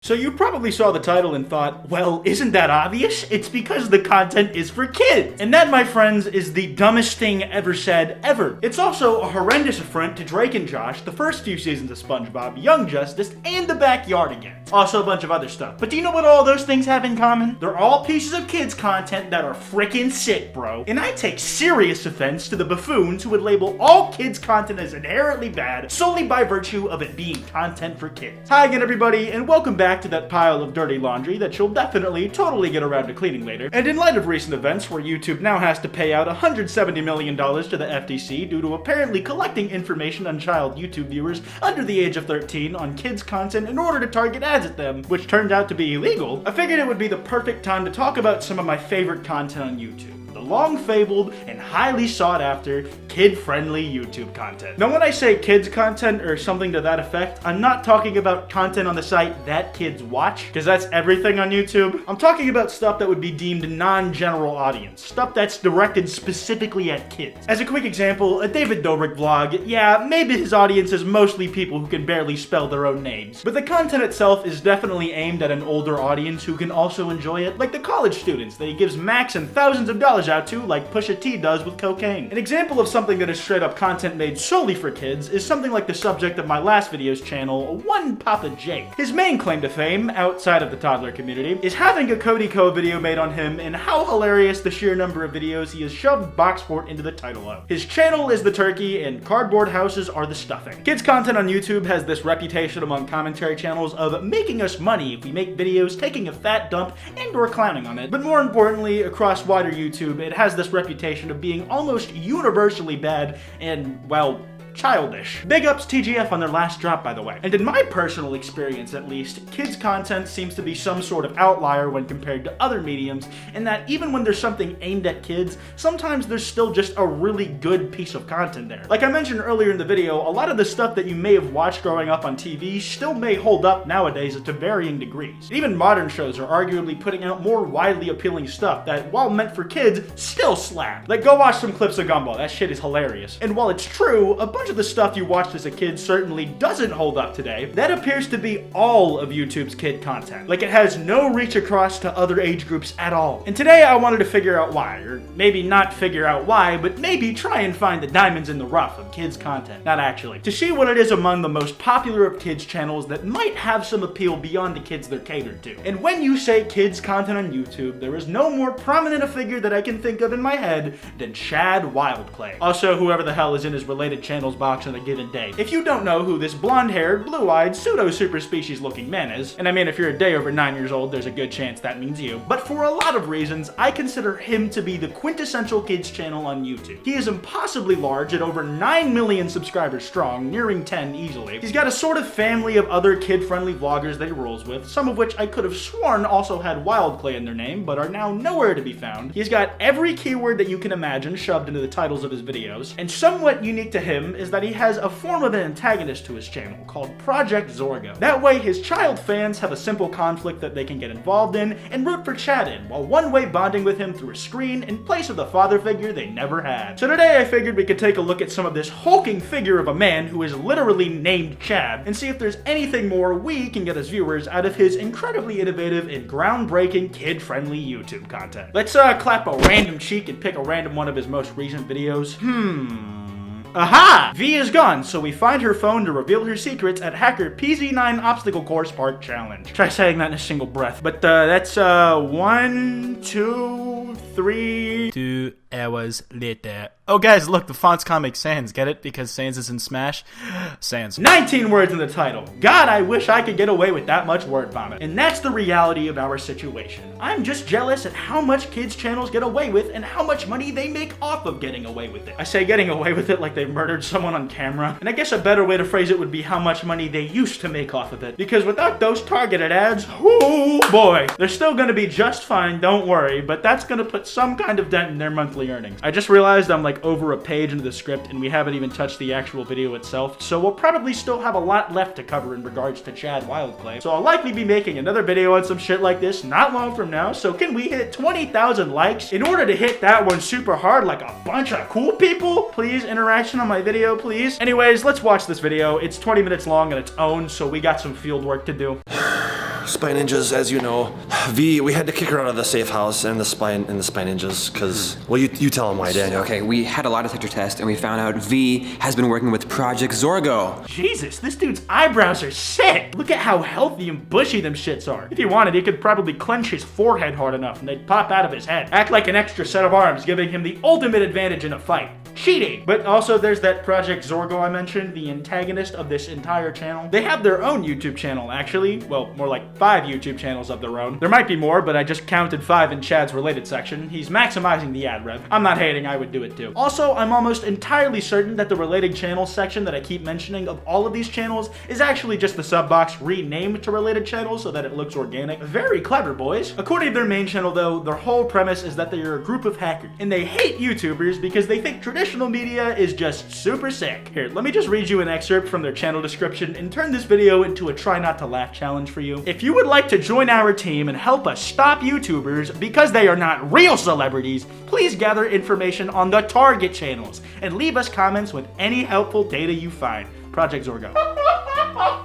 So you probably saw the title and thought, well, isn't that obvious? It's because the content is for kids. And that, my friends, is the dumbest thing ever said, ever. It's also a horrendous affront to Drake and Josh, the first few seasons of SpongeBob, Young Justice, and The Backyardigans. Also a bunch of other stuff. But do you know what all those things have in common? They're all pieces of kids content that are freaking sick, bro. And I take serious offense to the buffoons who would label all kids content as inherently bad solely by virtue of it being content for kids. Hi again, everybody, and welcome back to that pile of dirty laundry that you'll definitely totally get around to cleaning later. And in light of recent events where YouTube now has to pay out $170 million to the FTC due to apparently collecting information on child YouTube viewers under the age of 13 on kids content in order to target ads at them, which turned out to be illegal, I figured it would be the perfect time to talk about some of my favorite content on YouTube. The long-fabled and highly sought-after kid-friendly YouTube content. Now, when I say kids content or something to that effect, I'm not talking about content on the site that kids watch, because that's everything on YouTube. I'm talking about stuff that would be deemed non-general audience, stuff that's directed specifically at kids. As a quick example, a David Dobrik vlog, yeah, maybe his audience is mostly people who can barely spell their own names, but the content itself is definitely aimed at an older audience who can also enjoy it, like the college students that he gives max and thousands of dollars out to, like Pusha T does with cocaine. An example of something that is straight up content made solely for kids is something like the subject of my last video's channel, One Papa Jake. His main claim to fame, outside of the toddler community, is having a Cody Co video made on him and how hilarious the sheer number of videos he has shoved box sport into the title of. His channel is the turkey and cardboard houses are the stuffing. Kids content on YouTube has this reputation among commentary channels of making us money if we make videos taking a fat dump and or clowning on it. But more importantly, across wider YouTube, it has this reputation of being almost universally bad and, well, childish. Big ups TGF on their last drop, by the way. And in my personal experience, at least, kids content seems to be some sort of outlier when compared to other mediums, in that even when there's something aimed at kids, sometimes there's still just a really good piece of content there. Like I mentioned earlier in the video, a lot of the stuff that you may have watched growing up on TV still may hold up nowadays to varying degrees. Even modern shows are arguably putting out more widely appealing stuff that, while meant for kids, still slap. Like, go watch some clips of Gumball, that shit is hilarious. And while it's true, a bunch of the stuff you watched as a kid certainly doesn't hold up today, that appears to be all of YouTube's kid content. Like, it has no reach across to other age groups at all. And today I wanted to figure out why, or maybe not figure out why, but maybe try and find the diamonds in the rough of kids content. Not actually. To see what it is among the most popular of kids channels that might have some appeal beyond the kids they're catered to. And when you say kids content on YouTube, there is no more prominent a figure that I can think of in my head than Chad Wildclay. Also, whoever the hell is in his related channels box on a given day. If you don't know who this blonde-haired, blue-eyed, pseudo-super-species looking man is, and I mean if you're a day over 9 years old, there's a good chance that means you, but for a lot of reasons, I consider him to be the quintessential kids channel on YouTube. He is impossibly large at over 9 million subscribers strong, nearing 10 easily. He's got a sort of family of other kid-friendly vloggers that he rolls with, some of which I could have sworn also had Wildclay in their name, but are now nowhere to be found. He's got every keyword that you can imagine shoved into the titles of his videos, and somewhat unique to him is that he has a form of an antagonist to his channel called Project Zorgo. That way, his child fans have a simple conflict that they can get involved in and root for Chad in, while one-way bonding with him through a screen in place of the father figure they never had. So today I figured we could take a look at some of this hulking figure of a man who is literally named Chad and see if there's anything more we can get as viewers out of his incredibly innovative and groundbreaking kid-friendly YouTube content. Let's clap a random cheek and pick a random one of his most recent videos. Aha! V is gone, so we find her phone to reveal her secrets at Hacker PZ9 Obstacle Course Park Challenge. Try saying that in a single breath. But that's 1, 2, 3... 2 hours later. Oh guys, look, the font's Comic Sans. Get it? Because Sans is in Smash. Sans. 19 words in the title. God, I wish I could get away with that much word vomit. And that's the reality of our situation. I'm just jealous at how much kids channels get away with and how much money they make off of getting away with it. I say getting away with it like they murdered someone on camera. And I guess a better way to phrase it would be how much money they used to make off of it. Because without those targeted ads, oh boy, they're still gonna be just fine, don't worry, but that's gonna put some kind of dent in their monthly earnings. I just realized I'm like over a page into the script and we haven't even touched the actual video itself, so we'll probably still have a lot left to cover in regards to Chad Wildclay. So I'll likely be making another video on some shit like this not long from now, so can we hit 20,000 likes in order to hit that one super hard like a bunch of cool people? Please, interaction on my video, please. Anyways, let's watch this video. It's 20 minutes long on its own, so we got some field work to do. Spy Ninjas, as you know, we had to kick her out of the safe house and the Spy Ninjas, because, well, you tell them why, Daniel. Okay, we had a lie detector test, and we found out V has been working with Project Zorgo. Jesus, this dude's eyebrows are sick. Look at how healthy and bushy them shits are. If he wanted, he could probably clench his forehead hard enough and they'd pop out of his head. Act like an extra set of arms, giving him the ultimate advantage in a fight. Cheating! But also there's that Project Zorgo I mentioned, the antagonist of this entire channel. They have their own YouTube channel, actually. Well, more like 5 YouTube channels of their own. There might be more, but I just counted 5 in Chad's related section. He's maximizing the ad rev. I'm not hating, I would do it too. Also, I'm almost entirely certain that the related channels section that I keep mentioning of all of these channels is actually just the sub box renamed to related channels so that it looks organic. Very clever, boys. According to their main channel though, their whole premise is that they are a group of hackers, and they hate YouTubers because they think traditional media is just super sick. Here, let me just read you an excerpt from their channel description and turn this video into a try not to laugh challenge for you. If you would like to join our team and help us stop YouTubers because they are not real celebrities, please gather information on the target channels and leave us comments with any helpful data you find. Project Zorgo.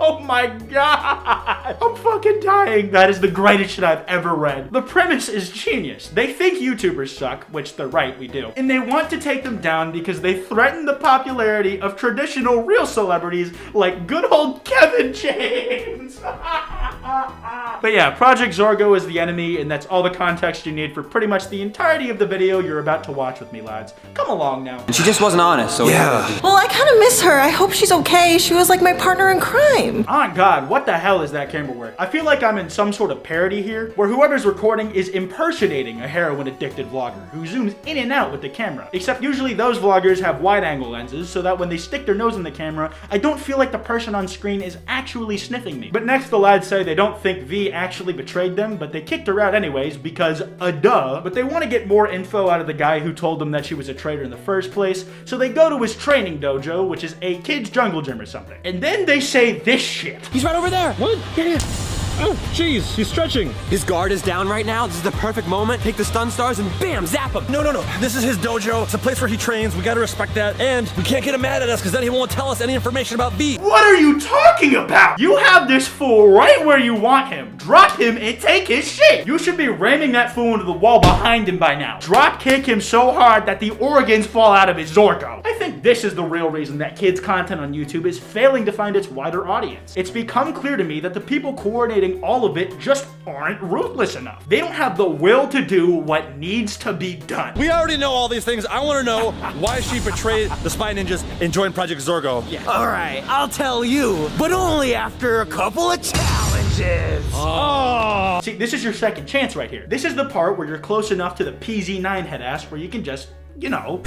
Oh my god! I'm fucking dying. That is the greatest shit I've ever read. The premise is genius. They think YouTubers suck, which they're right, we do. And they want to take them down because they threaten the popularity of traditional real celebrities like good old Kevin James. But yeah, Project Zorgo is the enemy, and that's all the context you need for pretty much the entirety of the video you're about to watch with me, lads. Come along now. And she just wasn't honest, so yeah. Well, I kind of miss her. I hope she's okay. She was like my partner in crime. Oh god, what the hell is that camera work? I feel like I'm in some sort of parody here, where whoever's recording is impersonating a heroin-addicted vlogger who zooms in and out with the camera. Except usually those vloggers have wide-angle lenses, so that when they stick their nose in the camera, I don't feel like the person on screen is actually sniffing me. But next the lads say they don't think V actually betrayed them, but they kicked her out anyways because duh. But they want to get more info out of the guy who told them that she was a traitor in the first place, so they go to his training dojo, which is a kid's jungle gym or something. And then they say this shit. He's right over there. What? Yeah. Oh, jeez, he's stretching. his guard is down right now. This is the perfect moment. Take the stun stars and bam, zap him. No. This is his dojo. It's a place where he trains. We gotta respect that. And we can't get him mad at us because then he won't tell us any information about V. What are you talking about? You have this fool right where you want him. Drop him and take his shit. You should be ramming that fool into the wall behind him by now. Drop kick him so hard that the organs fall out of his Zorgo. I think this is the real reason that kids' content on YouTube is failing to find its wider audience. It's become clear to me that the people coordinating all of it just aren't ruthless enough. They don't have the will to do what needs to be done. We already know all these things. I want to know why she betrayed the Spy Ninjas and joined Project Zorgo. Yeah. All right, I'll tell you, but only after a couple of challenges. Oh. See, this is your second chance right here. This is the part where you're close enough to the PZ9 head ass where you can just, you know,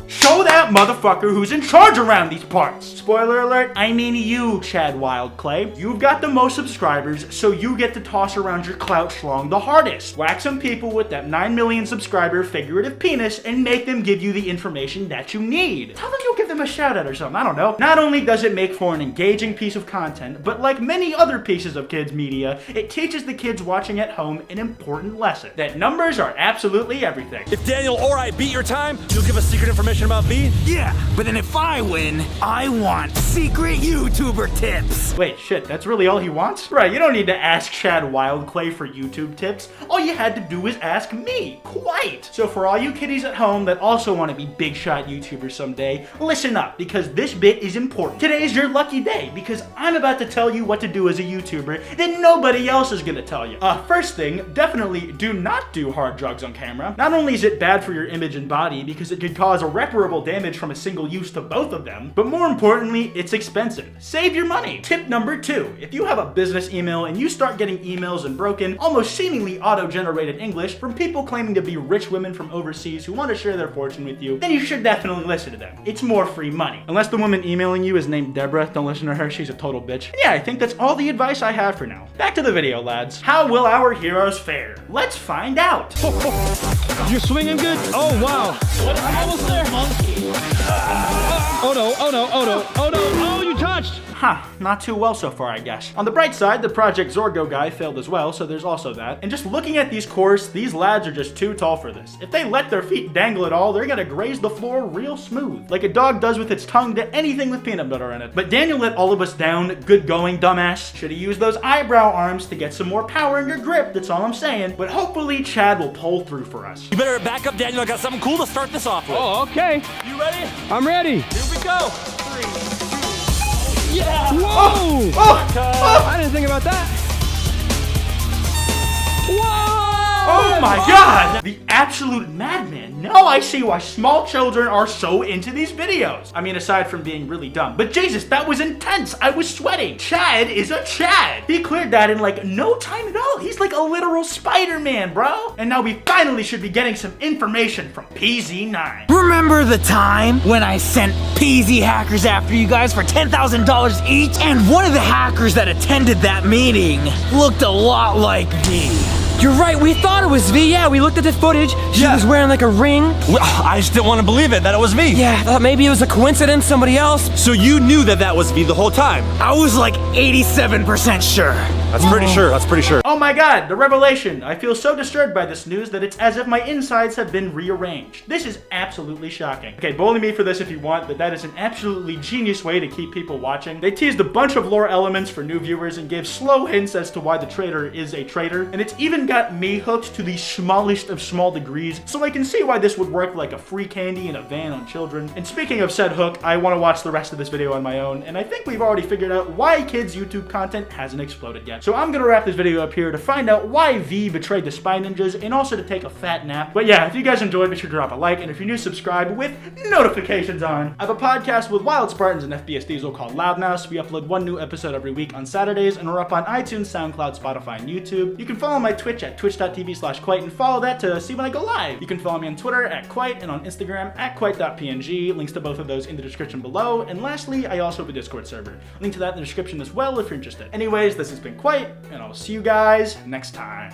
show that motherfucker who's in charge around these parts. Spoiler alert, I mean you, Chad Wildclay. You've got the most subscribers, so you get to toss around your clout schlong the hardest. Whack some people with that 9 million subscriber figurative penis and make them give you the information that you need. Tell them you'll give them a shout out or something, I don't know. Not only does it make for an engaging piece of content, but like many other pieces of kids media, it teaches the kids watching at home an important lesson. That numbers are absolutely everything. If Daniel or I beat your time, you'll give us secret information about V? Yeah, but then if I win, I want secret YouTuber tips. Wait, shit, that's really all he wants? Right, you don't need to ask Chad Wildclay for YouTube tips. All you had to do was ask me, Kwite. So for all you kiddies at home that also want to be big shot YouTubers someday, listen up, because this bit is important. Today's your lucky day, because I'm about to tell you what to do as a YouTuber that nobody else is gonna tell you. First thing, definitely do not do hard drugs on camera. Not only is it bad for your image and body, because it could cause irreparable damage from a single use to both of them, but more importantly, it's expensive. Save your money. Tip number 2, if you have a business email and you start getting emails in broken, almost seemingly auto-generated English from people claiming to be rich women from overseas who want to share their fortune with you, then you should definitely listen to them. It's more free money. Unless the woman emailing you is named Deborah, don't listen to her, she's a total bitch. And yeah, I think that's all the advice I have for now. Back to the video, lads. How will our heroes fare? Let's find out. You're swinging good? Oh, wow. I'm almost there, monkey. Oh no, oh no, oh no, oh no, oh, you touched! not too well so far, I guess. On the bright side, the Project Zorgo guy failed as well, so there's also that. And just looking at these cores, these lads are just too tall for this. If they let their feet dangle at all, they're gonna graze the floor real smooth, like a dog does with its tongue to anything with peanut butter in it. But Daniel let all of us down. Good going, dumbass. Should've used those eyebrow arms to get some more power in your grip, that's all I'm saying. But hopefully Chad will pull through for us. You better back up, Daniel. I got something cool to start this off with. Oh, okay. You ready? I'm ready. Here we go. 3, 2, yeah! Whoa! I didn't think about that. Whoa! Oh my god! The absolute madman. Now I see why small children are so into these videos. I mean, aside from being really dumb. But Jesus, that was intense. I was sweating. Chad is a Chad. He cleared that in like no time at all. He's like a literal Spider-Man, bro. And now we finally should be getting some information from PZ9. Remember the time when I sent PZ hackers after you guys for $10,000 each? And one of the hackers that attended that meeting looked a lot like me. You're right, we thought it was V. Yeah, we looked at the footage. She was wearing like a ring. Well, I just didn't want to believe it that it was V. Yeah, I thought maybe it was a coincidence, somebody else. So you knew that was V the whole time? I was like 87% sure. That's pretty sure. That's pretty sure. Oh my god, the revelation. I feel so disturbed by this news that it's as if my insides have been rearranged. This is absolutely shocking. Okay, bully me for this if you want, but that is an absolutely genius way to keep people watching. They teased a bunch of lore elements for new viewers and gave slow hints as to why the traitor is a traitor, and it's even got me hooked to the smallest of small degrees, so I can see why this would work like a free candy in a van on children. And speaking of said hook, I want to watch the rest of this video on my own, and I think we've already figured out why kids' YouTube content hasn't exploded yet. So I'm gonna wrap this video up here to find out why V betrayed the Spy Ninjas and also to take a fat nap. But yeah, if you guys enjoyed, be sure to drop a like, and if you're new, subscribe with notifications on. I have a podcast with Wild Spartans and FBS Diesel called Loudmouse. We upload one new episode every week on Saturdays, and we're up on iTunes, SoundCloud, Spotify, and YouTube. You can follow my Twitch at twitch.tv/Kwite and follow that to see when I go live. You can follow me on Twitter at Kwite and on Instagram at Kwite.png. Links to both of those in the description below. And lastly, I also have a Discord server. Link to that in the description as well if you're interested. Anyways, this has been Kwite, and I'll see you guys next time.